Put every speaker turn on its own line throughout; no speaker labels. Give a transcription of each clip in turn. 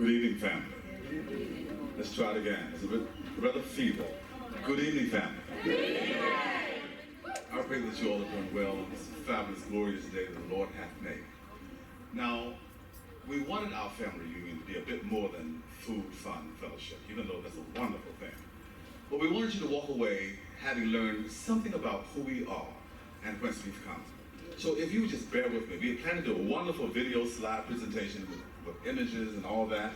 Good evening, family. Let's try it again. It's a bit rather feeble. Good evening, family. I pray that you all are doing well on this fabulous, glorious day that the Lord hath made. Now, we wanted our family reunion to be a bit more than food, fun, fellowship, even though that's a wonderful thing. But we wanted you to walk away having learned something about who we are and whence we've come. So if you would just bear with me, we had planned to do a wonderful video slide presentation with images and all that,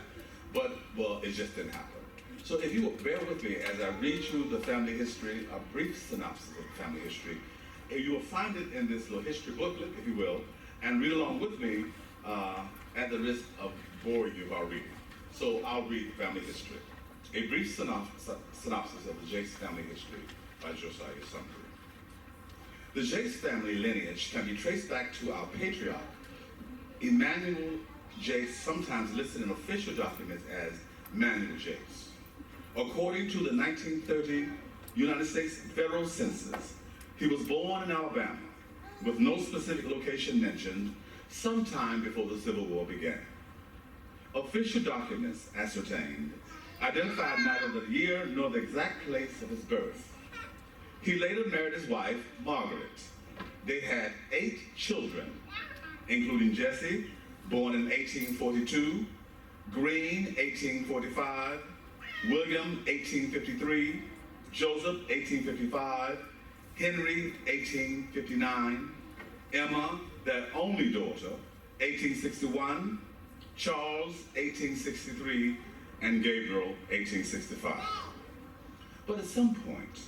but, well, it just didn't happen. So if you will bear with me as I read through the family history, a brief synopsis of the family history, and you will find it in this little history booklet, if you will, and read along with me at the risk of boring you while reading. So I'll read family history. A brief synopsis of the Jakes family history by Josiah Sumter. The Jakes family lineage can be traced back to our patriarch, Emmanuel Jakes, sometimes listed in official documents as Manuel Jakes. According to the 1930 United States Federal Census, he was born in Alabama, with no specific location mentioned, sometime before the Civil War began. Official documents ascertained identified neither the year nor the exact place of his birth. He later married his wife, Margaret. They had 8 children, including Jesse, born in 1842, Green, 1845, William, 1853, Joseph, 1855, Henry, 1859, Emma, their only daughter, 1861, Charles, 1863, and Gabriel, 1865. But at some point,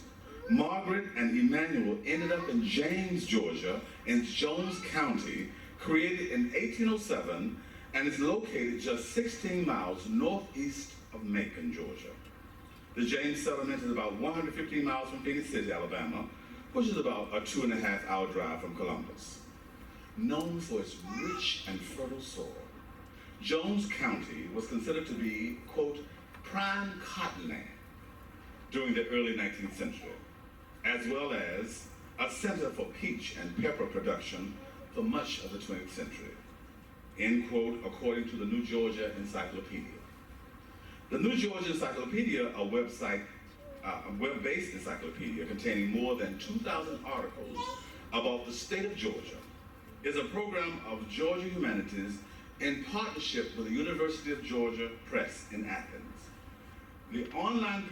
Margaret and Emmanuel ended up in James, Georgia, in Jones County, created in 1807, and is located just 16 miles northeast of Macon, Georgia. The James settlement is about 115 miles from Phoenix City, Alabama, which is about a 2.5-hour drive from Columbus. Known for its rich and fertile soil, Jones County was considered to be, quote, prime cotton land during the early 19th century, as well as a center for peach and pepper production for much of the 20th century, end quote, according to the New Georgia Encyclopedia. The New Georgia Encyclopedia, a web-based encyclopedia containing more than 2,000 articles about the state of Georgia, is a program of Georgia Humanities in partnership with the University of Georgia Press in Athens. The online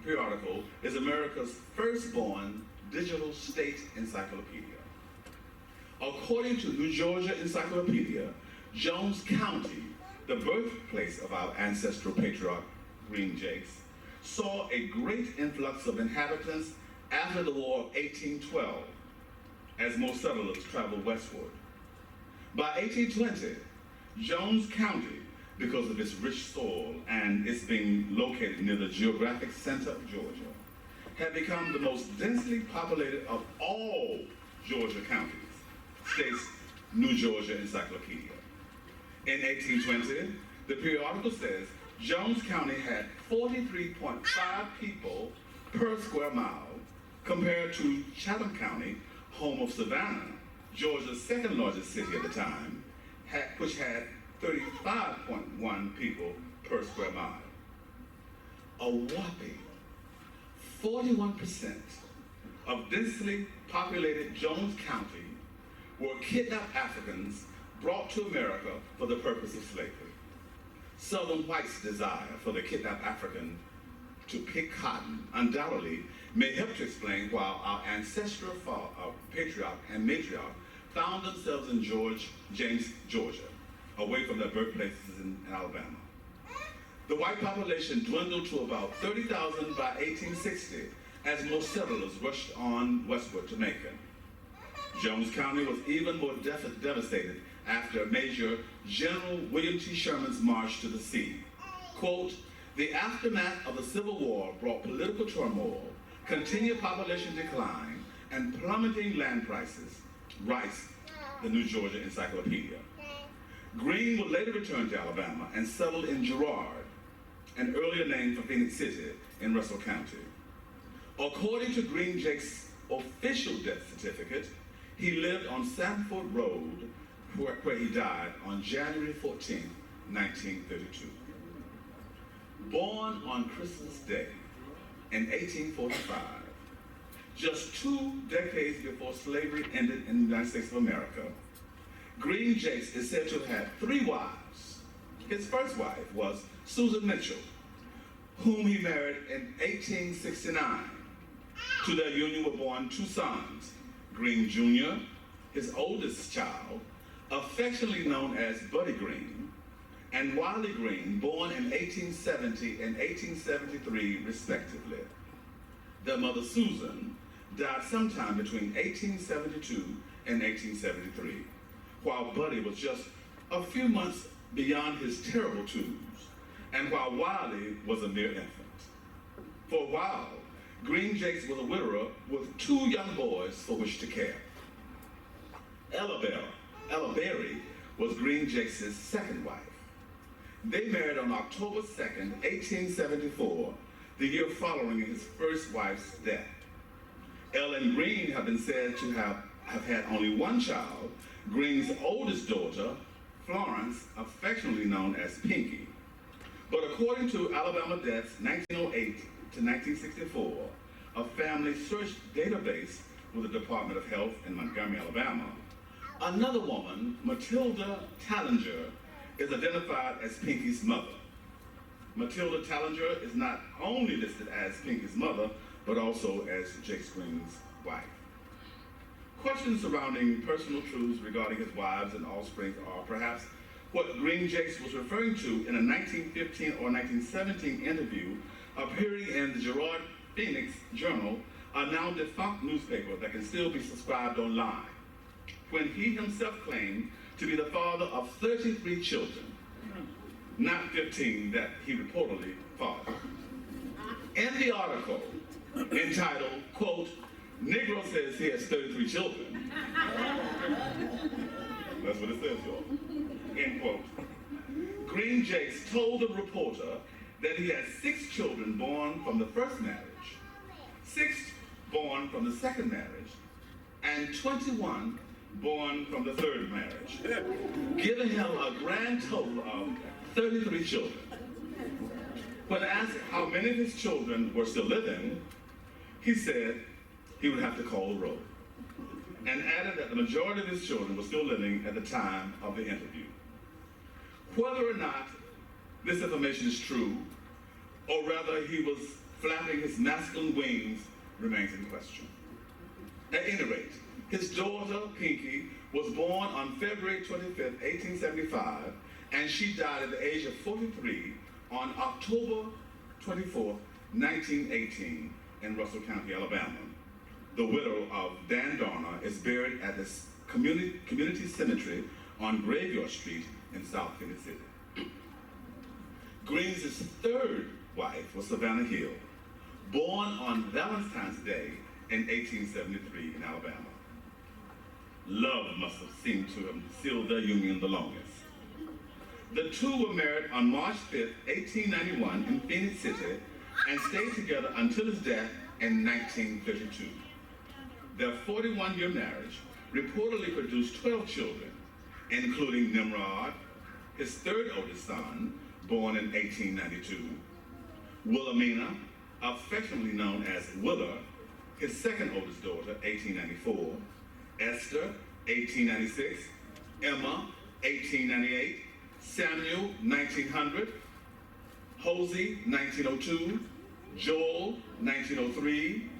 periodical is America's firstborn digital state encyclopedia. According to New Georgia Encyclopedia, Jones County, the birthplace of our ancestral patriarch, Green Jakes, saw a great influx of inhabitants after the War of 1812, as most settlers traveled westward. By 1820, Jones County, because of its rich soil and its being located near the geographic center of Georgia, had become the most densely populated of all Georgia counties, states New Georgia Encyclopedia. In 1820, the periodical says Jones County had 43.5 people per square mile, compared to Chatham County, home of Savannah, Georgia's second largest city at the time, which had 35.1 people per square mile. A whopping 41% of densely populated Jones County were kidnapped Africans brought to America for the purpose of slavery. Southern whites' desire for the kidnapped African to pick cotton undoubtedly may help to explain why our ancestral patriarch and matriarch found themselves in James, Georgia, away from their birthplaces in Alabama. The white population dwindled to about 30,000 by 1860 as most settlers rushed on westward to Macon. Jones County was even more devastated after Major General William T. Sherman's march to the sea. Quote, the aftermath of the Civil War brought political turmoil, continued population decline, and plummeting land prices, writes the New Georgia Encyclopedia. Green would later return to Alabama and settled in Girard, an earlier name for Phoenix City in Russell County. According to Green Jake's official death certificate, he lived on Sanford Road, where he died on January 14, 1932. Born on Christmas Day in 1845, just 2 decades before slavery ended in the United States of America, Green Jakes is said to have had 3 wives. His first wife was Susan Mitchell, whom he married in 1869. To their union were born 2 sons, Green Jr., his oldest child, affectionately known as Buddy Green, and Wiley Green, born in 1870 and 1873, respectively. Their mother, Susan, died sometime between 1872 and 1873, while Buddy was just a few months beyond his terrible twos, and while Wiley was a mere infant. For a while, Green Jakes was a widower with 2 young boys for which to care. Ella Berry was Green Jakes' second wife. They married on October 2nd, 1874, the year following his first wife's death. Ellen Green have been said to have had only 1 child, Green's oldest daughter, Florence, affectionately known as Pinky. But according to Alabama Deaths 1908 to 1964, a family search database with the Department of Health in Montgomery, Alabama, another woman, Matilda Tallinger, is identified as Pinky's mother. Matilda Tallinger is not only listed as Pinky's mother, but also as Jakes Green's wife. Questions surrounding personal truths regarding his wives and offspring are perhaps what Green Jakes was referring to in a 1915 or 1917 interview appearing in the Gerard Phoenix Journal, a now defunct newspaper that can still be subscribed online, when he himself claimed to be the father of 33 children, not 15 that he reportedly fathered. In the article entitled, quote, "Negro says he has 33 children." That's what it says, y'all. End quote. Green Jakes told the reporter that he had 6 children born from the first marriage, 6 born from the second marriage, and 21 born from the third marriage, giving him a grand total of 33 children. When asked how many of his children were still living, he said he would have to call the roll, and added that the majority of his children were still living at the time of the interview. Whether or not this information is true, or rather he was flapping his masculine wings, remains in question. At any rate, his daughter, Pinky, was born on February 25th, 1875, and she died at the age of 43 on October 24th, 1918, in Russell County, Alabama. The widow of Dan Dorner is buried at the community cemetery on Graveyard Street in South Phoenix City. Green's 3rd wife was Savannah Hill, born on Valentine's Day in 1873 in Alabama. Love must have seemed to have sealed their union the longest. The 2 were married on March 5th, 1891 in Phoenix City and stayed together until his death in 1932. Their 41-year marriage reportedly produced 12 children, including Nimrod, his 3rd oldest son, born in 1892, Wilhelmina, affectionately known as Willa, his 2nd oldest daughter, 1894, Esther, 1896, Emma, 1898, Samuel, 1900, Holsey, 1902, Joel, 1903,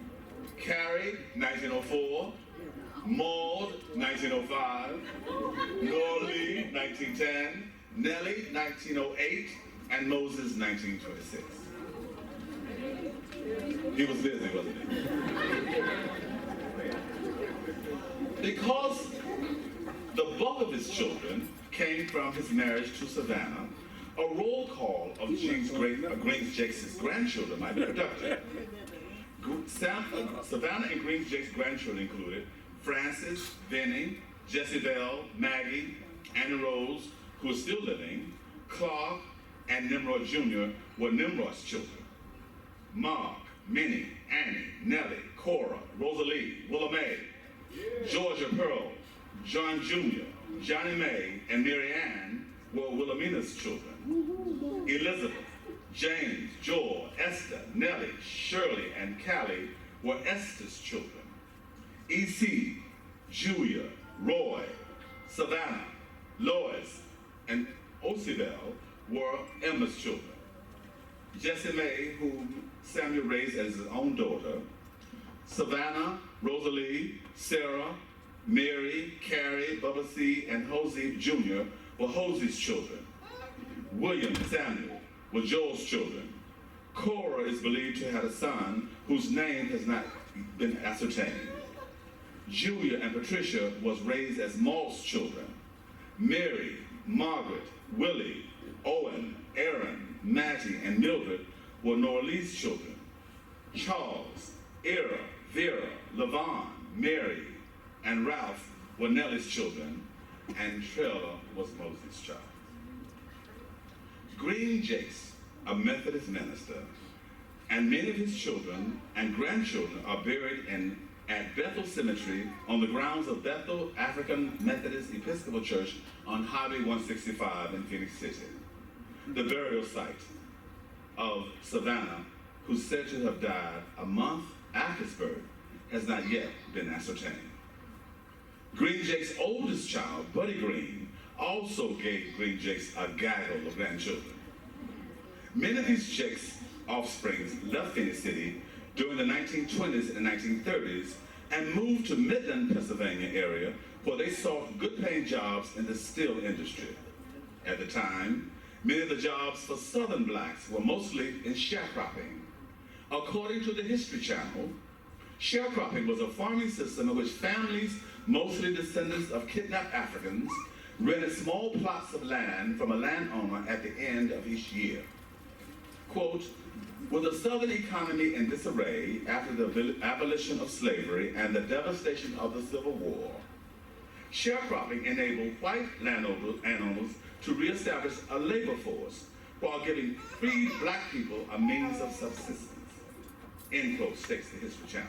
Carrie, 1904, Maud, 1905, Norley, 1910, Nellie, 1908, and Moses, 1926. He was busy, wasn't he? Because the bulk of his children came from his marriage to Savannah, a roll call of Green Jakes' grandchildren might be productive. Savannah and Green Jakes' grandchildren included Francis, Benny, Jessie Bell, Maggie, Annie Rose, who is still living, Clark, and Nimrod Jr. were Nimrod's children. Mark, Minnie, Annie, Nellie, Cora, Rosalie, Willa Mae, Georgia Pearl, John Jr., Johnny Mae, and Mary Ann were Wilhelmina's children. Elizabeth, James, Joel, Esther, Nellie, Shirley, and Callie were Esther's children. E.C., Julia, Roy, Savannah, Lois, and Osibel were Emma's children. Jessie May, whom Samuel raised as his own daughter, Savannah, Rosalie, Sarah, Mary, Carrie, Bubba C., and Holsey Jr. were Holsey's children. William and Samuel were Joel's children. Cora is believed to have a son whose name has not been ascertained. Julia and Patricia was raised as Maul's children. Mary, Margaret, Willie, Owen, Aaron, Mattie, and Mildred were Norlee's children. Charles, Ira, Vera, Levon, Mary, and Ralph were Nellie's children, and Trella was Mosey's child. Green Jakes, a Methodist minister, and many of his children and grandchildren are buried at Bethel Cemetery on the grounds of Bethel African Methodist Episcopal Church on Highway 165 in Phoenix City. The burial site of Savannah, who's said to have died a month after his birth, has not yet been ascertained. Green Jake's oldest child, Buddy Green, also gave Green Jakes a gaggle of grandchildren. Many of these Jakes' offsprings left Phoenix City during the 1920s and 1930s and moved to Midland, Pennsylvania area where they sought good-paying jobs in the steel industry. At the time, many of the jobs for Southern blacks were mostly in sharecropping. According to the History Channel, sharecropping was a farming system in which families, mostly descendants of kidnapped Africans, rented small plots of land from a landowner at the end of each year. Quote, with the Southern economy in disarray after the abolition of slavery and the devastation of the Civil War, sharecropping enabled white landowners to reestablish a labor force while giving freed black people a means of subsistence, end quote, states the History Channel.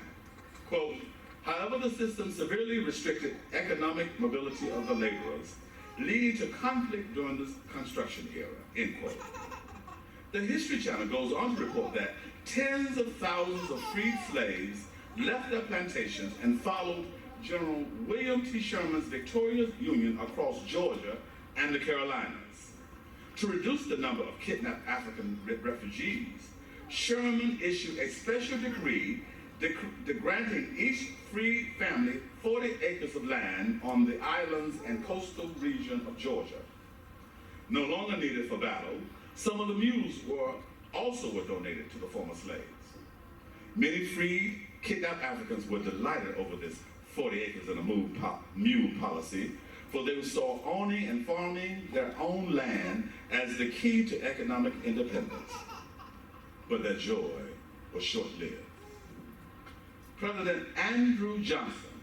Quote, however, the system severely restricted economic mobility of the laborers, leading to conflict during the construction era, end quote. The History Channel goes on to report that tens of thousands of freed slaves left their plantations and followed General William T. Sherman's victorious Union across Georgia and the Carolinas. To reduce the number of kidnapped African refugees, Sherman issued a special decree granting each freed family 40 acres of land on the islands and coastal region of Georgia. No longer needed for battle, some of the mules were donated to the former slaves. Many freed, kidnapped Africans were delighted over this 40 acres and a mule policy, for they saw owning and farming their own land as the key to economic independence. But their joy was short-lived. President Andrew Johnson,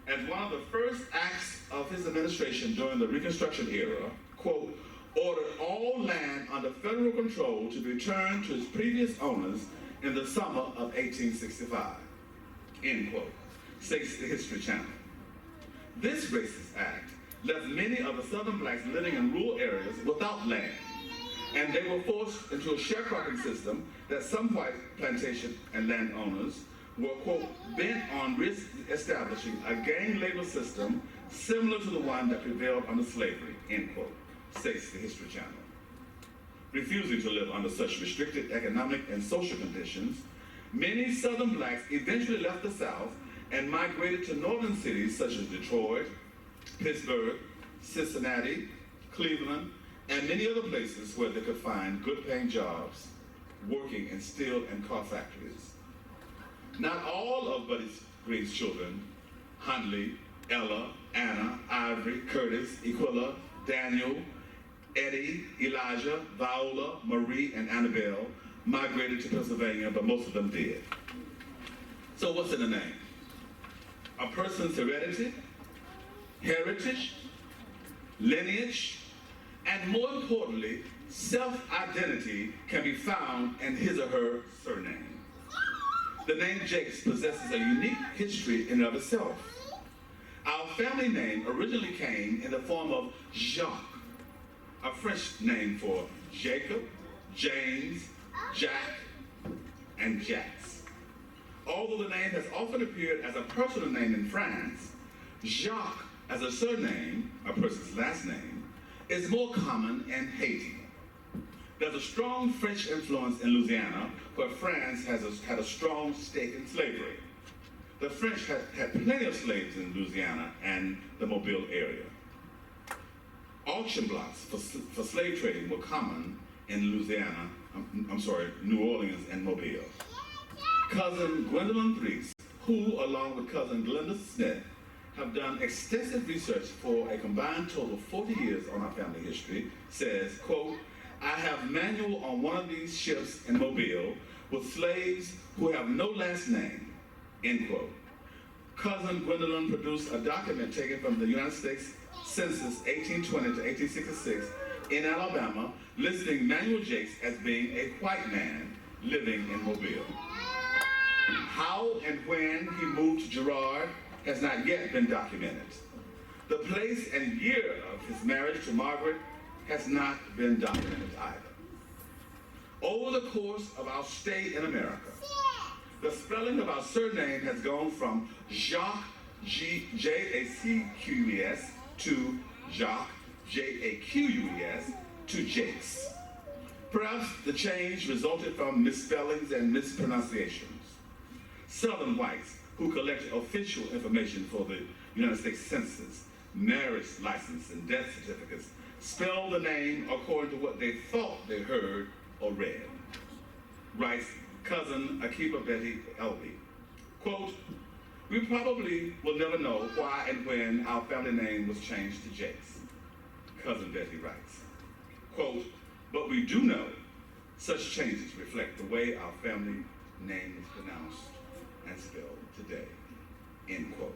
as one of the first acts of his administration during the Reconstruction era, quote, ordered all land under federal control to be returned to its previous owners in the summer of 1865, end quote, states the History Channel. This racist act left many of the Southern blacks living in rural areas without land, and they were forced into a sharecropping system that some white plantation and landowners were, quote, bent on re-establishing a gang labor system similar to the one that prevailed under slavery, end quote, states the History Channel. Refusing to live under such restricted economic and social conditions, many Southern blacks eventually left the South and migrated to northern cities such as Detroit, Pittsburgh, Cincinnati, Cleveland, and many other places where they could find good-paying jobs working in steel and car factories. Not all of Buddy Green's children, Huntley, Ella, Anna, Ivory, Curtis, Equilla, Daniel, Eddie, Elijah, Viola, Marie, and Annabelle migrated to Pennsylvania, but most of them did. So what's in the name? A person's heredity, heritage, lineage, and more importantly, self-identity can be found in his or her surname. The name Jakes possesses a unique history in and of itself. Our family name originally came in the form of Jacques, a French name for Jacob, James, Jack, and Jax. Although the name has often appeared as a personal name in France, Jacques as a surname, a person's last name, is more common in Haiti. There's a strong French influence in Louisiana, where France had a strong stake in slavery. The French had plenty of slaves in Louisiana and the Mobile area. Auction blocks for slave trading were common in Louisiana, New Orleans and Mobile. Cousin Gwendolyn Threese, who, along with cousin Glenda Smith, have done extensive research for a combined total of 40 years on our family history, says, quote, I have manual on one of these ships in Mobile with slaves who have no last name, end quote. Cousin Gwendolyn produced a document taken from the United States Census 1820 to 1866 in Alabama, listing Manuel Jakes as being a white man living in Mobile. How and when he moved to Girard has not yet been documented. The place and year of his marriage to Margaret has not been documented either. Over the course of our stay in America, the spelling of our surname has gone from Jacques, J-A-C-Q-U-E-S, to Jacques, J-A-Q-U-E-S, to Jakes. Perhaps the change resulted from misspellings and mispronunciations. Southern whites who collected official information for the United States Census, marriage license, and death certificates spelled the name according to what they thought they heard or read. Writes cousin Akiba Betty Elby, quote, we probably will never know why and when our family name was changed to Jakes. Cousin Betty writes, quote, but we do know such changes reflect the way our family name is pronounced and spelled today, end quote.